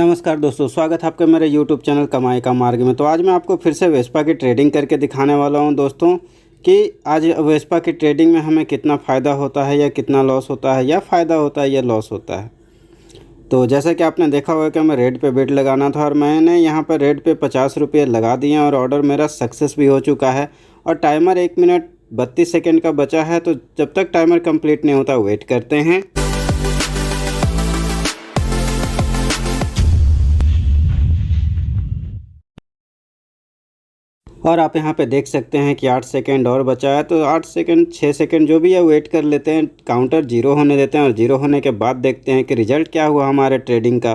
नमस्कार दोस्तों, स्वागत है आपका मेरे YouTube चैनल कमाई का मार्ग में। तो आज मैं आपको फिर से वेस्पा की ट्रेडिंग करके दिखाने वाला हूं दोस्तों कि आज वेस्पा की ट्रेडिंग में हमें कितना फ़ायदा होता है या कितना लॉस होता है, या फ़ायदा होता है या लॉस होता है। तो जैसा कि आपने देखा होगा कि हमें रेड पे बेट लगाना था और मैंने यहाँ पर रेड पे 50 रुपये लगा दिए और ऑर्डर मेरा सक्सेस भी हो चुका है। और टाइमर 1 मिनट 32 सेकेंड का बचा है, तो जब तक टाइमर कंप्लीट नहीं होता वेट करते हैं। और आप यहाँ पे देख सकते हैं कि 8 सेकेंड और बचा है, तो 8 सेकेंड 6 सेकेंड जो भी है वेट कर लेते हैं, काउंटर जीरो होने देते हैं और जीरो होने के बाद देखते हैं कि रिज़ल्ट क्या हुआ हमारे ट्रेडिंग का।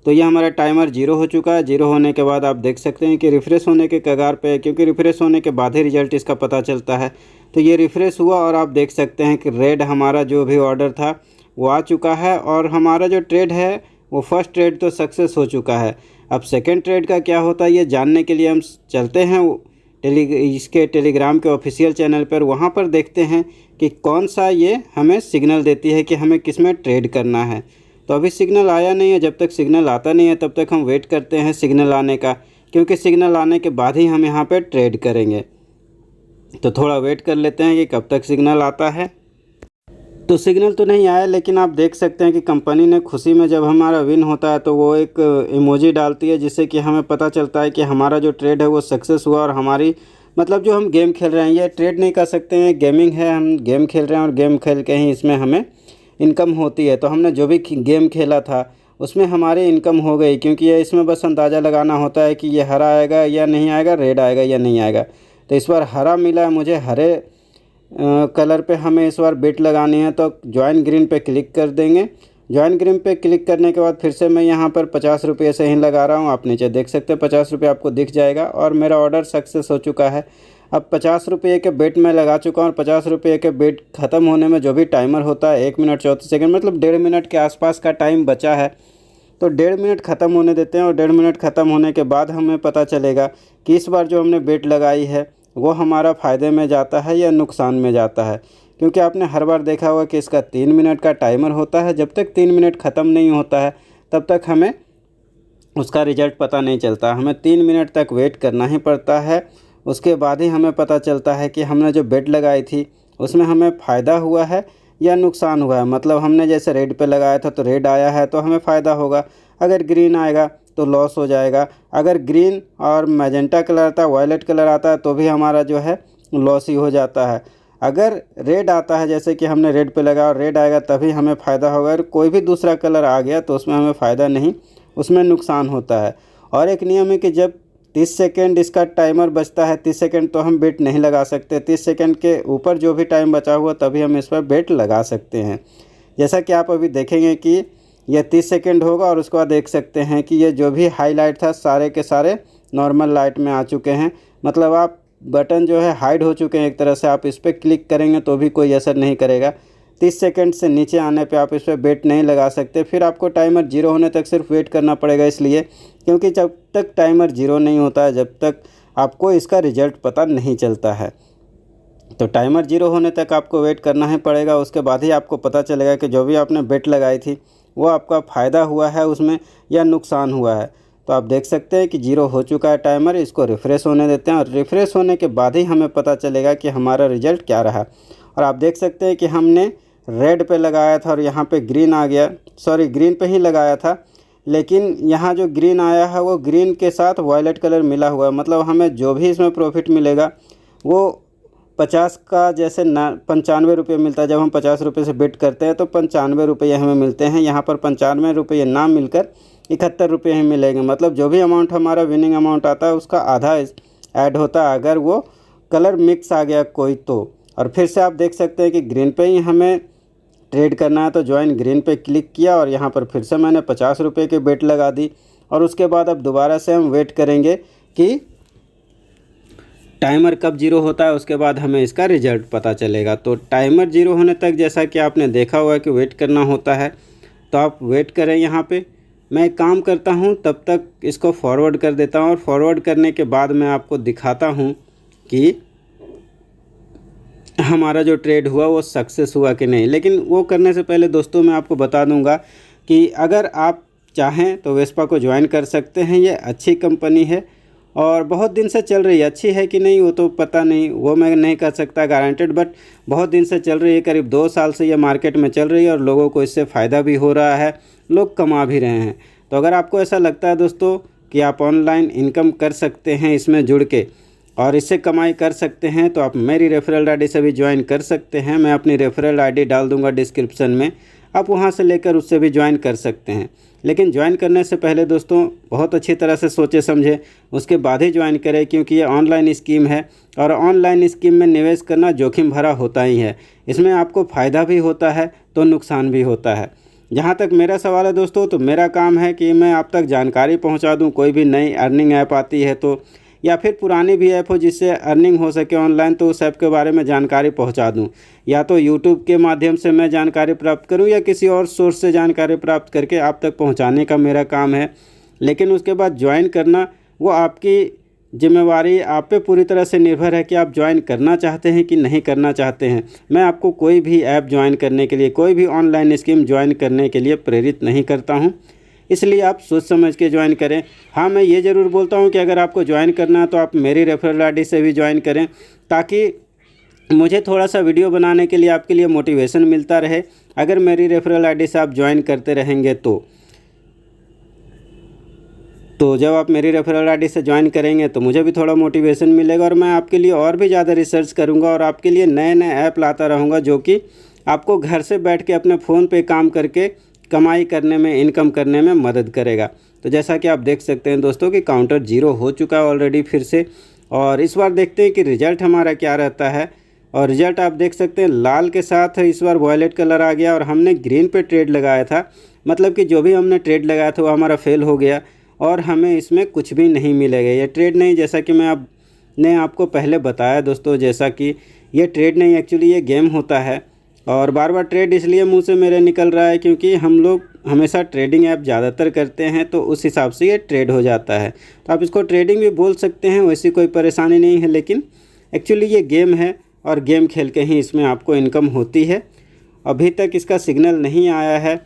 तो ये हमारा टाइमर जीरो हो चुका है। जीरो होने के बाद आप देख सकते हैं कि रिफ़्रेश होने के कगार पे है, क्योंकि रिफ़्रेश होने के बाद ही रिज़ल्ट इसका पता चलता है। तो ये रिफ़्रेश हुआ और आप देख सकते हैं कि रेड हमारा जो भी ऑर्डर था वो आ चुका है और हमारा जो ट्रेड है वो फर्स्ट ट्रेड तो सक्सेस हो चुका है। अब सेकंड ट्रेड का क्या होता है ये जानने के लिए हम चलते हैं इसके टेलीग्राम के ऑफिशियल चैनल पर। वहाँ पर देखते हैं कि कौन सा ये हमें सिग्नल देती है कि हमें किस में ट्रेड करना है। तो अभी सिग्नल आया नहीं है, जब तक सिग्नल आता नहीं है तब तक हम वेट करते हैं सिग्नल आने का, क्योंकि सिग्नल आने के बाद ही हम यहाँ पर ट्रेड करेंगे। तो थोड़ा वेट कर लेते हैं कि कब तक सिग्नल आता है। तो सिग्नल तो नहीं आया, लेकिन आप देख सकते हैं कि कंपनी ने खुशी में जब हमारा विन होता है तो वो एक इमोजी डालती है, जिससे कि हमें पता चलता है कि हमारा जो ट्रेड है वो सक्सेस हुआ। और हमारी मतलब जो हम गेम खेल रहे हैं, ये ट्रेड नहीं कर सकते हैं, गेमिंग है, हम गेम खेल रहे हैं और गेम खेल के ही इसमें हमें इनकम होती है। तो हमने जो भी गेम खेला था उसमें हमारी इनकम हो गई, क्योंकि ये इसमें बस अंदाज़ा लगाना होता है कि ये हरा आएगा या नहीं आएगा, रेड आएगा या नहीं आएगा। तो इस बार हरा मिला है मुझे, हरे कलर पे हमें इस बार बेट लगानी है। तो ज्वाइन ग्रीन पे क्लिक कर देंगे। ज्वाइन ग्रीन पे क्लिक करने के बाद फिर से मैं यहाँ पर 50 रुपये से ही लगा रहा हूँ। आप नीचे देख सकते हैं 50 रुपये आपको दिख जाएगा और मेरा ऑर्डर सक्सेस हो चुका है। अब 50 रुपये के बेट मैं लगा चुका हूँ और 50 रुपये के बेट ख़त्म होने में जो भी टाइमर होता है 1 मिनट 34 सेकेंड, मतलब 1.5 मिनट के आसपास का टाइम बचा है। तो 1.5 मिनट ख़त्म होने देते हैं और 1.5 मिनट ख़त्म होने के बाद हमें पता चलेगा कि इस बार जो हमने बेट लगाई है वो हमारा फ़ायदे में जाता है या नुकसान में जाता है। क्योंकि आपने हर बार देखा होगा कि इसका 3 मिनट का टाइमर होता है, जब तक 3 मिनट ख़त्म नहीं होता है तब तक हमें उसका रिज़ल्ट पता नहीं चलता। हमें 3 मिनट तक वेट करना ही पड़ता है, उसके बाद ही हमें पता चलता है कि हमने जो बेट लगाई थी उसमें हमें फ़ायदा हुआ है या नुकसान हुआ है। मतलब हमने जैसे रेड पे लगाया था तो रेड आया है तो हमें फ़ायदा होगा, अगर ग्रीन आएगा तो लॉस हो जाएगा। अगर ग्रीन और मैजेंटा कलर आता है, वायलेट कलर आता है तो भी हमारा जो है लॉस ही हो जाता है। अगर रेड आता है, जैसे कि हमने रेड पे लगा और रेड आएगा तभी हमें फ़ायदा होगा। अगर कोई भी दूसरा कलर आ गया तो उसमें हमें फ़ायदा नहीं, उसमें नुकसान होता है। और एक नियम है कि जब 30 सेकेंड इसका टाइमर बचता है, 30 सेकेंड तो हम बेट नहीं लगा सकते। 30 सेकेंड के ऊपर जो भी टाइम बचा हुआ तभी हम इस पर बेट लगा सकते हैं। जैसा कि आप अभी देखेंगे कि यह 30 सेकेंड होगा और उसके बाद देख सकते हैं कि ये जो भी हाईलाइट था सारे के सारे नॉर्मल लाइट में आ चुके हैं। मतलब आप बटन जो है हाइड हो चुके हैं एक तरह से। आप इस पर क्लिक करेंगे तो भी कोई असर नहीं करेगा। 30 सेकेंड से नीचे आने पे आप इस पर बेट नहीं लगा सकते। फिर आपको टाइमर जीरो होने तक सिर्फ वेट करना पड़ेगा, इसलिए क्योंकि जब तक टाइमर जीरो नहीं होता है जब तक आपको इसका रिज़ल्ट पता नहीं चलता है। तो टाइमर जीरो होने तक आपको वेट करना ही पड़ेगा, उसके बाद ही आपको पता चलेगा कि जो भी आपने बेट लगाई थी वो आपका फ़ायदा हुआ है उसमें या नुकसान हुआ है। तो आप देख सकते हैं कि जीरो हो चुका है टाइमर। इसको रिफ़्रेश होने देते हैं और रिफ़्रेश होने के बाद ही हमें पता चलेगा कि हमारा रिज़ल्ट क्या रहा। और आप देख सकते हैं कि हमने रेड पे लगाया था और यहाँ पे ग्रीन आ गया, सॉरी ग्रीन पे ही लगाया था, लेकिन यहाँ जो ग्रीन आया है वो ग्रीन के साथ वायलेट कलर मिला हुआ है। मतलब हमें जो भी इसमें प्रॉफिट मिलेगा वो 50 का जैसे 95 रुपये मिलता है। जब हम 50 रुपये से बेट करते हैं तो 95 रुपये हमें मिलते हैं। यहाँ पर 95 रुपये ना मिलकर 71 रुपये ही मिलेंगे। मतलब जो भी अमाउंट हमारा विनिंग अमाउंट आता है उसका आधा ऐड होता है अगर वो कलर मिक्स आ गया कोई तो। और फिर से आप देख सकते हैं कि ग्रीन पे ही हमें ट्रेड करना है, तो ज्वाइन ग्रीन पे क्लिक किया और यहाँ पर फिर से मैंने 50 रुपये की बेट लगा दी। और उसके बाद अब दोबारा से हम वेट करेंगे कि टाइमर कब जीरो होता है, उसके बाद हमें इसका रिज़ल्ट पता चलेगा। तो टाइमर जीरो होने तक जैसा कि आपने देखा हुआ कि वेट करना होता है, तो आप वेट करें। यहाँ पे मैं एक काम करता हूँ, तब तक इसको फॉरवर्ड कर देता हूँ और फॉरवर्ड करने के बाद मैं आपको दिखाता हूँ कि हमारा जो ट्रेड हुआ वो सक्सेस हुआ कि नहीं। लेकिन वो करने से पहले दोस्तों मैं आपको बता दूंगा कि अगर आप चाहें तो वेस्पा को ज्वाइन कर सकते हैं। ये अच्छी कंपनी है और बहुत दिन से चल रही है। अच्छी है कि नहीं वो तो पता नहीं, वो मैं नहीं कह सकता गारंटेड, बट बहुत दिन से चल रही है। करीब 2 साल से ये मार्केट में चल रही है और लोगों को इससे फ़ायदा भी हो रहा है, लोग कमा भी रहे हैं। तो अगर आपको ऐसा लगता है दोस्तों कि आप ऑनलाइन इनकम कर सकते हैं इसमें जुड़ के और इससे कमाई कर सकते हैं, तो आप मेरी रेफरल आईडी से भी ज्वाइन कर सकते हैं। मैं अपनी रेफरल आईडी डाल दूंगा डिस्क्रिप्शन में, आप वहां से लेकर उससे भी ज्वाइन कर सकते हैं। लेकिन ज्वाइन करने से पहले दोस्तों बहुत अच्छी तरह से सोचे समझे उसके बाद ही ज्वाइन करें, क्योंकि ये ऑनलाइन स्कीम है और ऑनलाइन स्कीम में निवेश करना जोखिम भरा होता ही है। इसमें आपको फ़ायदा भी होता है तो नुकसान भी होता है। जहाँ तक मेरा सवाल है दोस्तों, तो मेरा काम है कि मैं आप तक जानकारी पहुँचा दूँ। कोई भी नई अर्निंग ऐप आती है तो, या फिर पुरानी भी ऐप हो जिससे अर्निंग हो सके ऑनलाइन, तो उस ऐप के बारे में जानकारी पहुंचा दूं। या तो यूट्यूब के माध्यम से मैं जानकारी प्राप्त करूं या किसी और सोर्स से जानकारी प्राप्त करके आप तक पहुंचाने का मेरा काम है। लेकिन उसके बाद ज्वाइन करना वो आपकी जिम्मेवारी, आप पे पूरी तरह से निर्भर है कि आप ज्वाइन करना चाहते हैं कि नहीं करना चाहते हैं। मैं आपको कोई भी ऐप ज्वाइन करने के लिए, कोई भी ऑनलाइन स्कीम ज्वाइन करने के लिए प्रेरित नहीं करता हूँ, इसलिए आप सोच समझ के ज्वाइन करें। हाँ, मैं ये ज़रूर बोलता हूँ कि अगर आपको ज्वाइन करना है तो आप मेरी रेफरल आईडी से भी ज्वाइन करें, ताकि मुझे थोड़ा सा वीडियो बनाने के लिए आपके लिए मोटिवेशन मिलता रहे। अगर मेरी रेफरल आईडी से आप ज्वाइन करते रहेंगे तो जब आप मेरी रेफरल आईडी से ज्वाइन करेंगे तो मुझे भी थोड़ा मोटिवेशन मिलेगा और मैं आपके लिए और भी ज़्यादा रिसर्च करूँगा और आपके लिए नए नए ऐप लाता रहूँगा, जो कि आपको घर से बैठ के अपने फ़ोन पे काम करके कमाई करने में, इनकम करने में मदद करेगा। तो जैसा कि आप देख सकते हैं दोस्तों कि काउंटर 0 हो चुका है ऑलरेडी फिर से, और इस बार देखते हैं कि रिज़ल्ट हमारा क्या रहता है। और रिज़ल्ट आप देख सकते हैं लाल के साथ इस बार वॉयलेट कलर आ गया और हमने ग्रीन पे ट्रेड लगाया था, मतलब कि जो भी हमने ट्रेड लगाया था वो हमारा फेल हो गया और हमें इसमें कुछ भी नहीं मिलेगा। ये ट्रेड नहीं, जैसा कि मैं आपको पहले बताया दोस्तों, जैसा कि ये ट्रेड नहीं, एक्चुअली ये गेम होता है। और बार बार ट्रेड इसलिए मुंह से मेरे निकल रहा है क्योंकि हम लोग हमेशा ट्रेडिंग ऐप ज़्यादातर करते हैं, तो उस हिसाब से ये ट्रेड हो जाता है। तो आप इसको ट्रेडिंग भी बोल सकते हैं, वैसी कोई परेशानी नहीं है, लेकिन एक्चुअली ये गेम है और गेम खेल के ही इसमें आपको इनकम होती है। अभी तक इसका सिग्नल नहीं आया है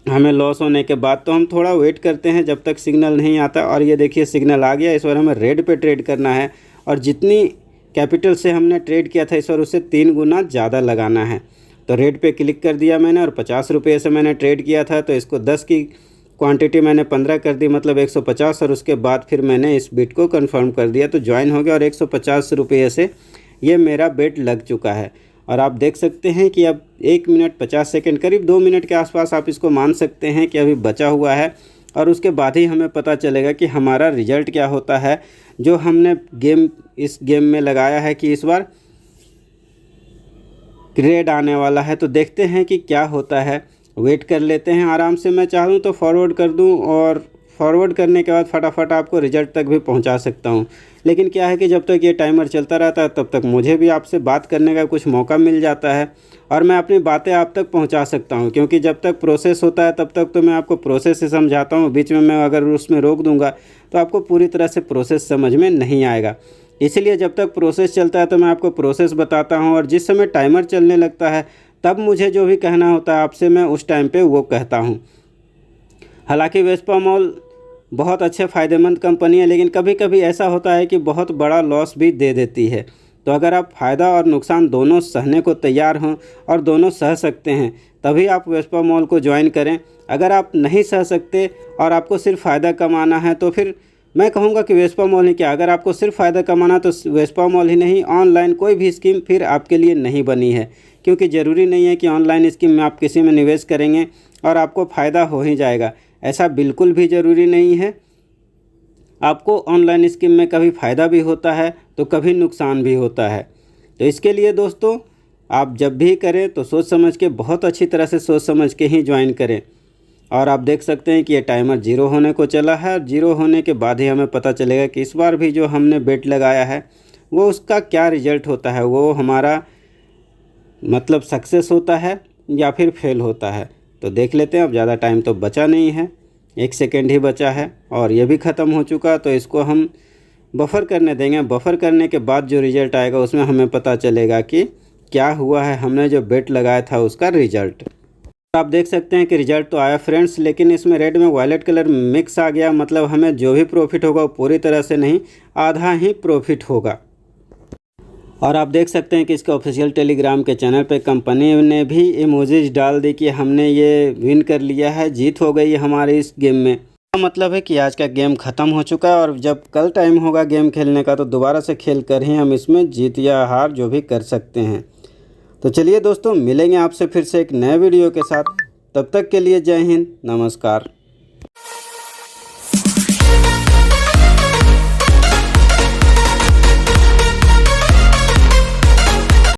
हमें लॉस होने के बाद, तो हम थोड़ा वेट करते हैं जब तक सिग्नल नहीं आता। और ये देखिए सिग्नल आ गया। इस बार हमें रेड पे ट्रेड करना है और जितनी कैपिटल से हमने ट्रेड किया था इस बार उससे 3 गुना ज़्यादा लगाना है। तो रेड पे क्लिक कर दिया मैंने और 50 रुपये से मैंने ट्रेड किया था, तो इसको 10 की क्वांटिटी मैंने 15 कर दी, मतलब 150। और उसके बाद फिर मैंने इस बिट को कंफर्म कर दिया, तो ज्वाइन हो गया और 150 रुपये से ये मेरा बेट लग चुका है। और आप देख सकते हैं कि अब 1 मिनट 50 सेकंड, करीब 2 मिनट के आसपास आप इसको मान सकते हैं कि अभी बचा हुआ है। और उसके बाद ही हमें पता चलेगा कि हमारा रिज़ल्ट क्या होता है जो हमने इस गेम में लगाया है कि इस बार रेड आने वाला है। तो देखते हैं कि क्या होता है, वेट कर लेते हैं आराम से। मैं चाहूँ तो फॉरवर्ड कर दूँ और फॉरवर्ड करने के बाद फटाफट आपको रिज़ल्ट तक भी पहुंचा सकता हूं। लेकिन क्या है कि जब तक ये टाइमर चलता रहता है तब तक मुझे भी आपसे बात करने का कुछ मौका मिल जाता है और मैं अपनी बातें आप तक पहुंचा सकता हूं, क्योंकि जब तक प्रोसेस होता है तब तक तो मैं आपको प्रोसेस से समझाता हूं। बीच में मैं अगर उसमें रोक दूंगा तो आपको पूरी तरह से प्रोसेस समझ में नहीं आएगा। इसलिए जब तक प्रोसेस चलता है तो मैं आपको प्रोसेस बताता हूँ और जिस समय टाइमर चलने लगता है तब मुझे जो भी कहना होता है आपसे मैं उस टाइम पे वो कहता हूँ। हालांकि वेस्पा मॉल बहुत अच्छे फ़ायदेमंद कंपनी है, लेकिन कभी कभी ऐसा होता है कि बहुत बड़ा लॉस भी दे देती है। तो अगर आप फ़ायदा और नुकसान दोनों सहने को तैयार हों और दोनों सह सकते हैं तभी आप वेस्पा मॉल को ज्वाइन करें। अगर आप नहीं सह सकते और आपको सिर्फ फ़ायदा कमाना है तो फिर मैं कहूँगा कि वेस्पा मॉल ही क्या, अगर आपको सिर्फ फ़ायदा कमाना तो वेस्पा मॉल ही नहीं, ऑनलाइन कोई भी स्कीम फिर आपके लिए नहीं बनी है। क्योंकि ज़रूरी नहीं है कि ऑनलाइन स्कीम में आप किसी में निवेश करेंगे और आपको फ़ायदा हो ही जाएगा, ऐसा बिल्कुल भी ज़रूरी नहीं है। आपको ऑनलाइन स्कीम में कभी फ़ायदा भी होता है तो कभी नुकसान भी होता है। तो इसके लिए दोस्तों आप जब भी करें तो सोच समझ के, बहुत अच्छी तरह से सोच समझ के ही ज्वाइन करें। और आप देख सकते हैं कि ये टाइमर 0 होने को चला है और 0 होने के बाद ही हमें पता चलेगा कि इस बार भी जो हमने बेट लगाया है वो उसका क्या रिज़ल्ट होता है, वो हमारा मतलब सक्सेस होता है या फिर फेल होता है। तो देख लेते हैं। अब ज़्यादा टाइम तो बचा नहीं है, 1 सेकेंड ही बचा है और ये भी ख़त्म हो चुका। तो इसको हम बफ़र करने देंगे। बफ़र करने के बाद जो रिज़ल्ट आएगा उसमें हमें पता चलेगा कि क्या हुआ है, हमने जो बेट लगाया था उसका रिज़ल्ट। आप देख सकते हैं कि रिजल्ट तो आया फ्रेंड्स, लेकिन इसमें रेड में वायलेट कलर मिक्स आ गया, मतलब हमें जो भी प्रॉफिट होगा वो पूरी तरह से नहीं, आधा ही प्रॉफिट होगा। और आप देख सकते हैं कि इसके ऑफिशियल टेलीग्राम के चैनल पे कंपनी ने भी इमोजीज डाल दी कि हमने ये विन कर लिया है, जीत हो गई हमारे इस गेम में। मतलब है कि आज का गेम ख़त्म हो चुका है और जब कल टाइम होगा गेम खेलने का तो दोबारा से खेल कर ही हम इसमें जीत या हार जो भी कर सकते हैं। तो चलिए दोस्तों, मिलेंगे आपसे फिर से एक नए वीडियो के साथ। तब तक के लिए जय हिंद, नमस्कार।